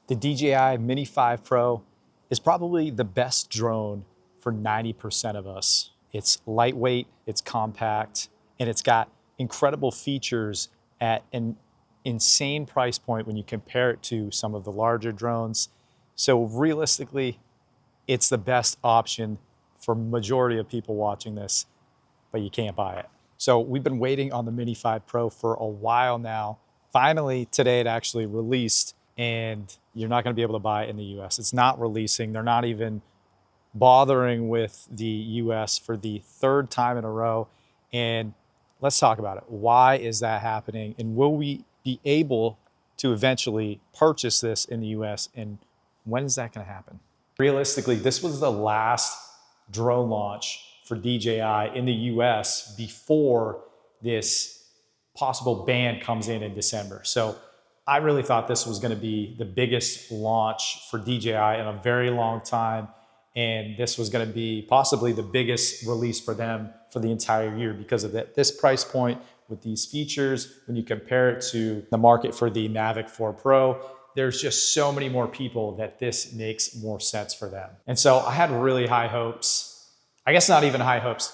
The DJI Mini 5 Pro is probably the best drone for 90% of us. It's lightweight, it's compact, and it's got incredible features at an insane price point when you compare it to some of the larger drones. So realistically, it's the best option for majority of people watching this, but you can't buy it. So we've been waiting on the Mini 5 Pro for a while now. Finally, today it actually released, and you're not gonna be able to buy it in the US. It's not releasing. They're not even bothering with the US for the third time in a row. And let's talk about it. Why is that happening? And will we be able to eventually purchase this in the US? And when is that gonna happen? Realistically, this was the last drone launch for DJI in the US before this possible ban comes in December. So I really thought this was going to be the biggest launch for DJI in a very long time. And this was going to be possibly the biggest release for them for the entire year because of this price point with these features. When you compare it to the market for the Mavic 4 Pro, there's just so many more people that this makes more sense for them. And so I had really high hopes. I guess not even high hopes.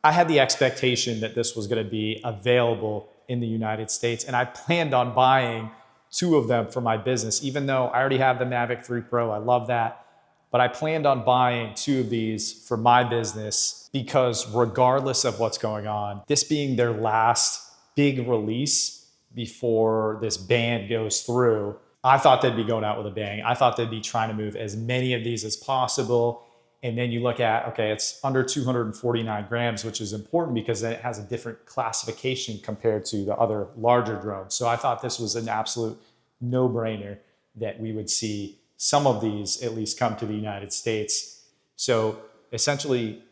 I had the expectation that this was going to be available in the United States. And I planned on buying 2 of them for my business, even though I already have the Mavic 3 Pro. I love that. But I planned on buying 2 of these for my business because regardless of what's going on, this being their last big release before this ban goes through, I thought they'd be going out with a bang. I thought they'd be trying to move as many of these as possible. And then you look at, okay, it's under 249 grams, which is important because it has a different classification compared to the other larger drones. So I thought this was an absolute no-brainer that we would see some of these at least come to the United States. So essentially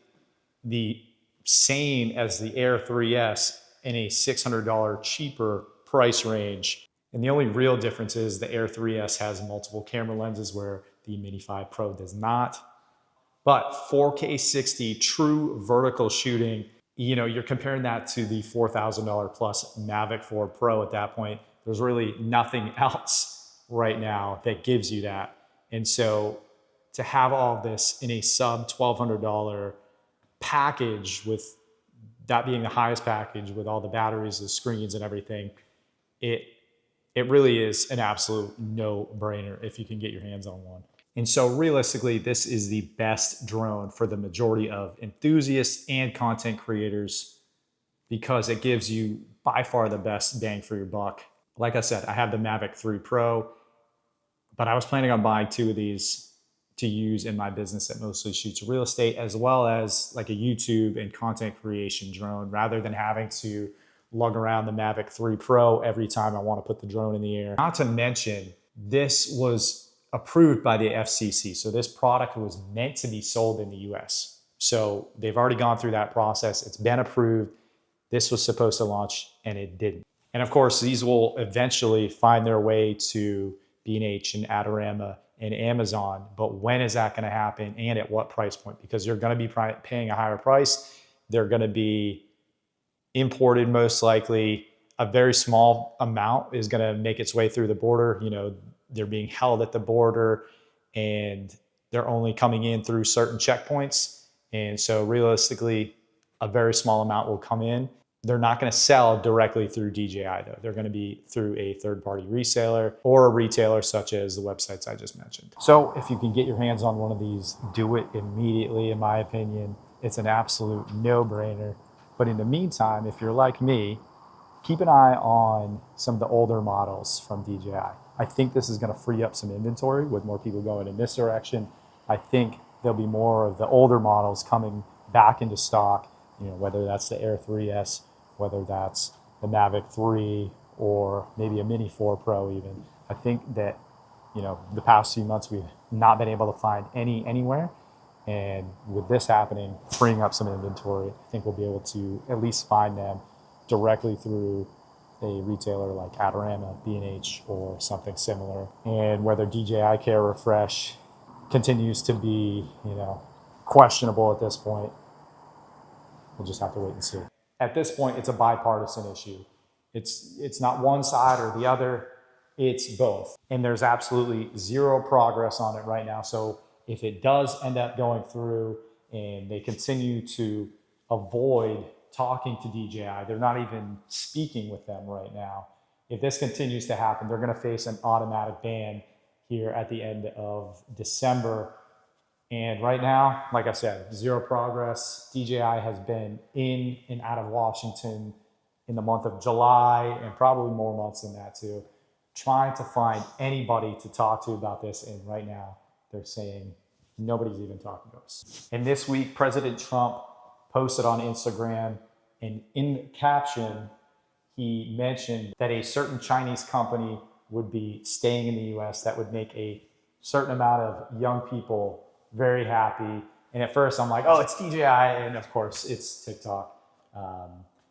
the same as the Air 3S in a $600 cheaper price range. And the only real difference is the Air 3S has multiple camera lenses where the Mini 5 Pro does not. But 4K 60 true vertical shooting, you know, you're comparing that to the $4,000 plus Mavic 4 Pro at that point. There's really nothing else right now that gives you that. And so to have all of this in a sub $1,200 package, with that being the highest package with all the batteries, the screens and everything, it really is an absolute no-brainer if you can get your hands on one. And so realistically, this is the best drone for the majority of enthusiasts and content creators because it gives you by far the best bang for your buck. Like I said, I have the Mavic 3 Pro, but I was planning on buying 2 of these to use in my business that mostly shoots real estate, as well as like a YouTube and content creation drone, rather than having to lug around the Mavic 3 Pro every time I want to put the drone in the air. Not to mention, this was approved by the FCC. So this product was meant to be sold in the US. So they've already gone through that process. It's been approved. This was supposed to launch and it didn't. And of course, these will eventually find their way to B&H and Adorama and Amazon. But when is that going to happen and at what price point? Because you're going to be paying a higher price. They're going to be imported most likely. A very small amount is going to make its way through the border. You know, they're being held at the border and they're only coming in through certain checkpoints. And so realistically, a very small amount will come in. They're not going to sell directly through DJI though. They're going to be through a third-party reseller or a retailer such as the websites I just mentioned. So if you can get your hands on one of these, do it immediately, in my opinion. It's an absolute no-brainer. But in the meantime, if you're like me, keep an eye on some of the older models from DJI. I think this is going to free up some inventory with more people going in this direction. I think there'll be more of the older models coming back into stock, you know, whether that's the Air 3S, whether that's the Mavic 3, or maybe a Mini 4 Pro even. I think that, you know, the past few months we've not been able to find any anywhere. And with this happening, freeing up some inventory, I think we'll be able to at least find them directly through a retailer like Adorama, B&H, or something similar. And whether DJI Care Refresh continues to be, you know, questionable at this point, we'll just have to wait and see. At this point, it's a bipartisan issue. It's not one side or the other. It's both. And there's absolutely zero progress on it right now. So if it does end up going through and they continue to avoid talking to DJI, they're not even speaking with them right now. If this continues to happen, they're going to face an automatic ban here at the end of December. And right now, like I said, zero progress. DJI has been in and out of Washington in the month of July and probably more months than that too, trying to find anybody to talk to about this. And right now they're saying nobody's even talking to us. And this week, President Trump posted on Instagram, and in the caption, he mentioned that a certain Chinese company would be staying in the US that would make a certain amount of young people very happy. And at first I'm like, oh, it's DJI. And of course it's TikTok.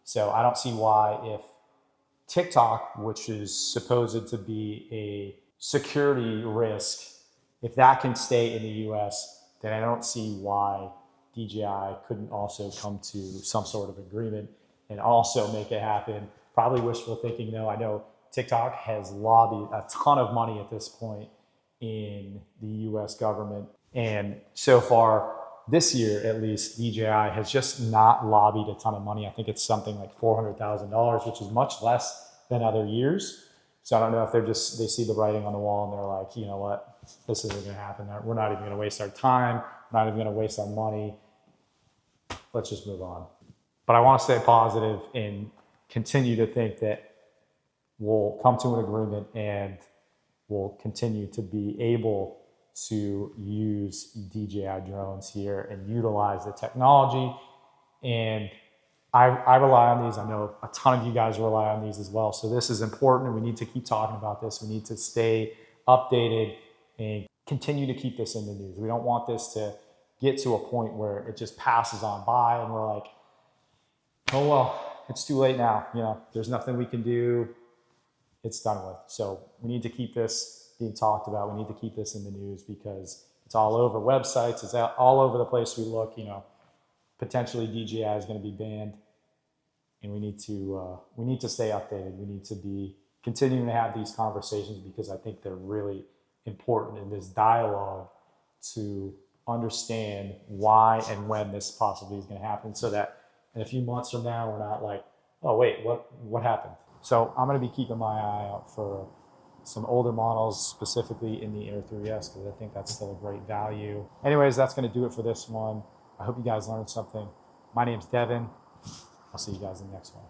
So I don't see why, if TikTok, which is supposed to be a security risk, if that can stay in the US, then I don't see why DJI couldn't also come to some sort of agreement and also make it happen. Probably wishful thinking though. I know TikTok has lobbied a ton of money at this point in the US government. And so far this year, at least, DJI has just not lobbied a ton of money. I think it's something like $400,000, which is much less than other years. So I don't know if they see the writing on the wall and they're like, you know what, this isn't gonna happen. We're not even gonna waste our time. We're not even gonna waste our money. Let's just move on. But I wanna stay positive and continue to think that we'll come to an agreement and we'll continue to be able to use DJI drones here and utilize the technology. And I rely on these. I know a ton of you guys rely on these as well. So this is important, and we need to keep talking about this. We need to stay updated and continue to keep this in the news. We don't want this to get to a point where it just passes on by and we're like, oh, well, it's too late now. You know, there's nothing we can do. It's done with. So we need to keep this being talked about. We need to keep this in the news because it's all over websites. It's all over the place we look. You know, potentially DJI is going to be banned, and we need to stay updated. We need to be continuing to have these conversations because I think they're really important in this dialogue to understand why and when this possibly is going to happen, so that in a few months from now we're not like, oh wait, what happened? So I'm going to be keeping my eye out for some older models, specifically in the Air 3S, because I think that's still a great value. Anyways, that's going to do it for this one. I hope you guys learned something. My name's Devin. I'll see you guys in the next one.